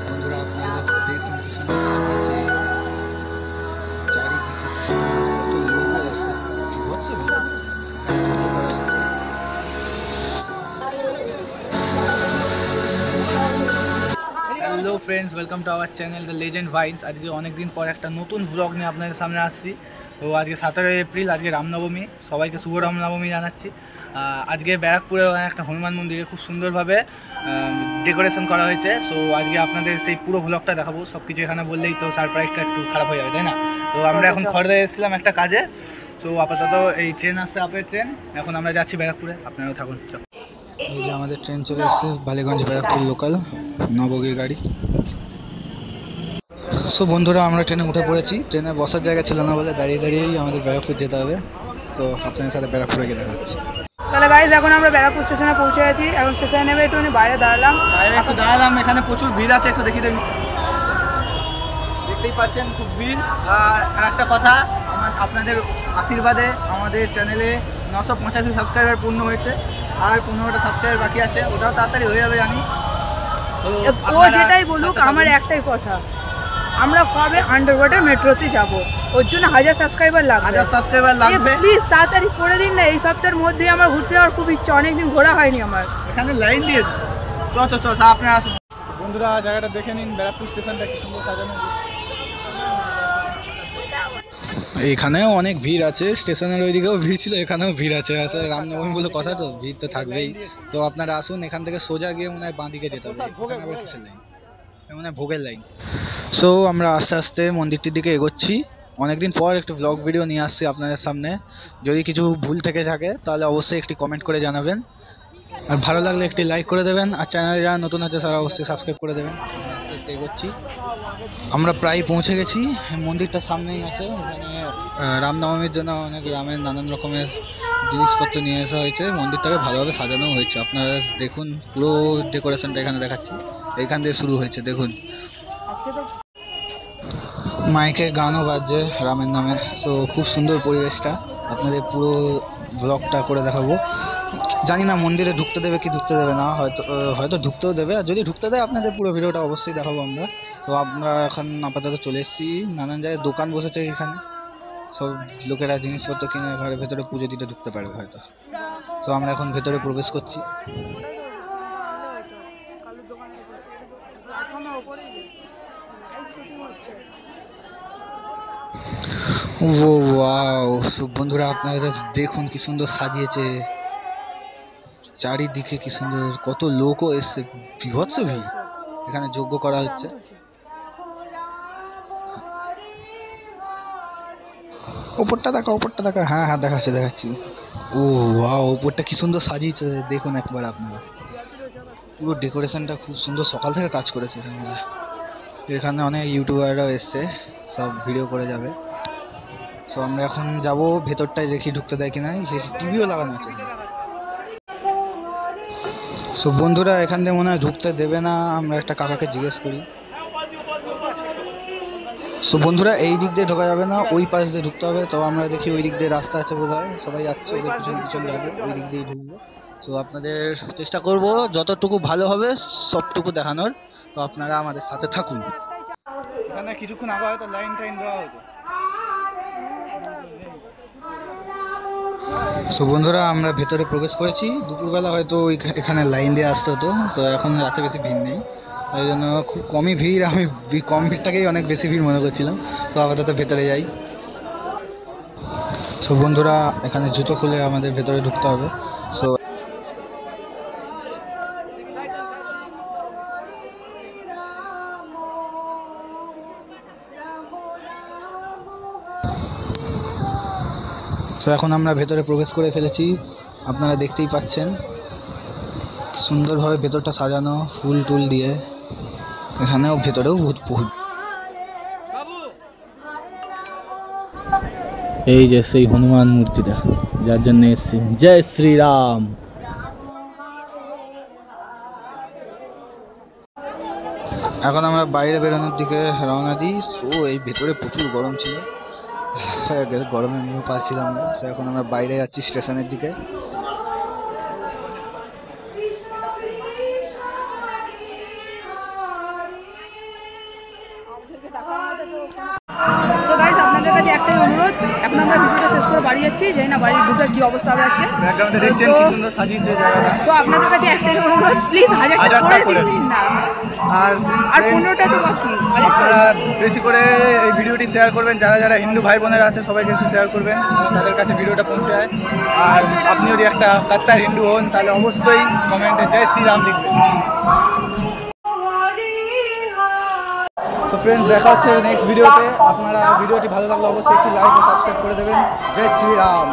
বন্ধুরা আপনারা দেখুন কি সুন্দর সাজিয়েছে, চারিদিকে কি সুন্দর, কত লোক আছে, কি হচ্ছে hello friends, welcome to our channel the legend vines. আজকে অনেক দিন পর একটা নতুন ব্লগ নিয়ে আপনাদের সামনে আসছি। তো আজকে 17 এপ্রিল, আজকে রামনবমী। সবাইকে শুভ রামনবমী জানাচ্ছি। আজকে ব্যারাকপুরে একটা হনুমান মন্দিরে খুব সুন্দরভাবে ডেকোরেশন করা হয়েছে। সো আজকে আপনাদের সেই পুরো ব্লগটা দেখাবো। সব কিছু এখানে বললেই তো সারপ্রাইজটা একটু খারাপ হয়ে যাবে, তাই না? তো আমরা এখন খড়দা এসেছিলাম একটা কাজে। তো আপাতত এই ট্রেন আসছে, আপের ট্রেন। এখন আমরা যাচ্ছি ব্যারাকপুরে, আপনারাও থাকুন। এই যে আমাদের ট্রেন চলে এসেছে, বালিগঞ্জ ব্যারাকপুর লোকাল নবগির গাড়ি। সো বন্ধুরা, আমরা ট্রেনে উঠে পড়েছি। ট্রেনে বসার জায়গা ছিল না বলে দাঁড়িয়ে দাঁড়িয়েই আমাদের ব্যারাকপুর যেতে হবে। তো আপনাদের সাথে ব্যারাকপুরে গিয়ে দেখা হচ্ছে। তাহলে গাইজ এখন আমরা ব্যারাকপুর স্টেশনে পৌঁছে গেছি। এখন স্টেশনে নেমে একটু বাইরে দাঁড়ালাম। এখানে প্রচুর ভিড় আছে, একটু দেখিয়ে দেবেন। দেখতেই পাচ্ছেন খুব ভিড়। আর একটা কথা, আপনাদের আশীর্বাদে আমাদের চ্যানেলে 985 সাবস্ক্রাইবার পূর্ণ হয়েছে। আর 15টা সাবস্ক্রাইবার বাকি আছে, ওটাও তাড়াতাড়ি হয়ে যাবে জানি। তো ও যেটাই বলুক, আমার একটাই কথা, আমরা কবে আন্ডারওয়াটার মেট্রোতে যাব, ওর জন্য 1000 সাবস্ক্রাইবার লাগবে। প্লিজ তাড়াতাড়ি করে দিন না। এই সপ্তাহের মধ্যে আমার ঘুরতে যাওয়ার খুব ইচ্ছা, অনেকদিন ঘোরা হয়নি আমার। এখানে লাইন দিয়েছে, আপনারা আসুন। বন্ধুরা, জায়গাটা দেখে নিন, ব্যারাকপুর স্টেশনটা কি সুন্দর সাজানো। এখানেও অনেক ভিড় আছে, স্টেশনের ওইদিকেও ভিড় ছিল, এখানেও ভিড় আছে। আসলে রামনবমী বলে কথা, তো ভিড় তো থাকবেই। তো আপনারা আসুন, এখান থেকে সোজা গিয়ে মনে হয় বাঁ দিকে যেতে হবে, মনে হয় ভোগের লাইন। সো আমরা আস্তে আস্তে মন্দিরটির দিকে এগোচ্ছি। অনেকদিন পর একটু ব্লগ ভিডিও নিয়ে আসছি আপনাদের সামনে। যদি কিছু ভুল থেকে থাকে তাহলে অবশ্যই একটি কমেন্ট করে জানাবেন। আর ভালো লাগলে একটি লাইক করে দেবেন। আর চ্যানেলে যারা নতুন আছে তারা অবশ্যই সাবস্ক্রাইব করে দেবেন। আমরা আস্তে আস্তে এগোচ্ছি, আমরা প্রায় পৌঁছে গেছি। মন্দিরটা সামনেই আছে। এখানে রামনবমীর জন্য অনেক রামের নানান রকমের জিনিসপত্র নিয়ে আসা হয়েছে। মন্দিরটাকে ভালোভাবে সাজানো হয়েছে, আপনারা দেখুন। পুরো ডেকোরেশনটা এখানে দেখাচ্ছি, এইখান দিয়ে শুরু হয়েছে দেখুন। মাইকে গানও বাজছে রামের নামে। সো খুব সুন্দর পরিবেশটা, আপনাদের পুরো ব্লগটা করে দেখাবো। জানি না মন্দিরে ঢুকতে দেবে কি ঢুকতে দেবে না, হয়তো ঢুকতেও দেবে। আর যদি ঢুকতে দেয় আপনাদের পুরো ভিডিওটা অবশ্যই দেখাবো আমরা। তো আমরা এখন আপাতত চলে এসেছি। নানান জায়গায় দোকান বসেছে এখানে, সব লোকেরা জিনিসপত্র কিনে ঘরের ভেতরে পুজো দিতে ঢুকতে পারবে হয়তো। তো আমরা এখন ভেতরে প্রবেশ করছি। ও ওয়াও! সব বন্ধুরা, আপনারা দেখুন কি সুন্দর সাজিয়েছে, চারিদিকে কি সুন্দর, কত লোকও এসছে, বিভৎস ভিড়। এখানে যজ্ঞ করা হচ্ছে। ওপরটা দেখা। হ্যাঁ হ্যাঁ, দেখাচ্ছি। ও ওয়াও, ওপরটা কি সুন্দর সাজিয়েছে, দেখুন একবার আপনারা। পুরো ডেকোরেশনটা খুব সুন্দর, সকাল থেকে কাজ করেছে এখানে। এখানে অনেক ইউটিউবাররাও এসছে, সব ভিডিও করে যাবে। সো আমরা এখন যাব ভেতরটায়, দেখি ঢুকতে দেয় কিনা। টিভিও লাগানো আছে। সো বন্ধুরা, এখান দিয়ে মনে হয় ঢুকতে দেবে না, আমরা একটা কাকাকে জিজ্ঞেস করি। সো বন্ধুরা, এই দিক দিয়ে ঢোকা যাবে না, ওই পাশ দিয়ে ঢুকতে হবে। তো আমরা দেখি ওই দিক দিয়ে রাস্তা আছে বোধ হয়, সবাই যাচ্ছে ওদের পিছন পিছন যাবে, ওই দিক দিয়ে ঢুকবো। সো আপনাদের চেষ্টা করব যতটুকু ভালো হবে সবটুকু দেখানোর। তো আপনারা আমাদের সাথে থাকুন। এখানে কিছুক্ষণ আগে হয়তো লাইন দেওয়া হতো। সো বন্ধুরা, আমরা ভেতরে প্রবেশ করেছি। দুপুরবেলা হয়তো এখানে লাইন দিয়ে আসতে হতো, তো এখন রাতে বেশি ভিড় নেই, তাই জন্য খুব কমই ভিড়। আমি কম ভিড়টাকেই অনেক বেশি ভিড় মনে করছিলাম। তো আপাতত ভেতরে যাই। সো বন্ধুরা, এখানে জুতো খুলে আমাদের ভেতরে ঢুকতে হবে। সো এখন আমরা ভেতরে প্রবেশ করে ফেলেছি, আপনারা দেখতেই পাচ্ছেন সুন্দরভাবে ভেতরটা সাজানো ফুল টুল দিয়ে। এখানেও ভেতরেও বহুত। এই যে সেই হনুমান মূর্তিটা, যার জন্য এসেছি। জয় শ্রীরাম। এখন আমরা বাইরে বেরোনোর দিকে রওনা দিই। তো এই ভেতরে প্রচুর গরম ছিল, গরমে আমিও পারছিলাম না। তো এখন আমরা বাইরে যাচ্ছি স্টেশনের দিকে। আমরা ভিডিওটা শেষ করে বাড়ি যাচ্ছি, জানি না বাড়ির ঢুকে কি অবস্থা হবে আজকে। ব্যাকগ্রাউন্ডে দেখছেন কি সুন্দর সাজিয়েছে জায়গাটা। তো আপনাদের কাছে একটাই অনুরোধ, প্লিজ 1000 টাকা করে দিন না। আর 15টা তো বাকি। আপনারা বেশি করে এই ভিডিওটি শেয়ার করবেন, যারা যারা হিন্দু ভাই বোনেরা আছে সবাইকে একটু শেয়ার করবেন, তাদের কাছে ভিডিওটা পৌঁছে যায়। আর আপনি যদি একটা কাত্তার হিন্দু হন তাহলে অবশ্যই কমেন্টে জয় শ্রীরাম লিখবেন। সো ফ্রেন্ডস, দেখা হচ্ছে নেক্সট ভিডিওতে। আপনারা ভিডিওটি ভালো লাগলে অবশ্যই একটি লাইক ও সাবস্ক্রাইব করে দেবেন। জয় শ্রীরাম।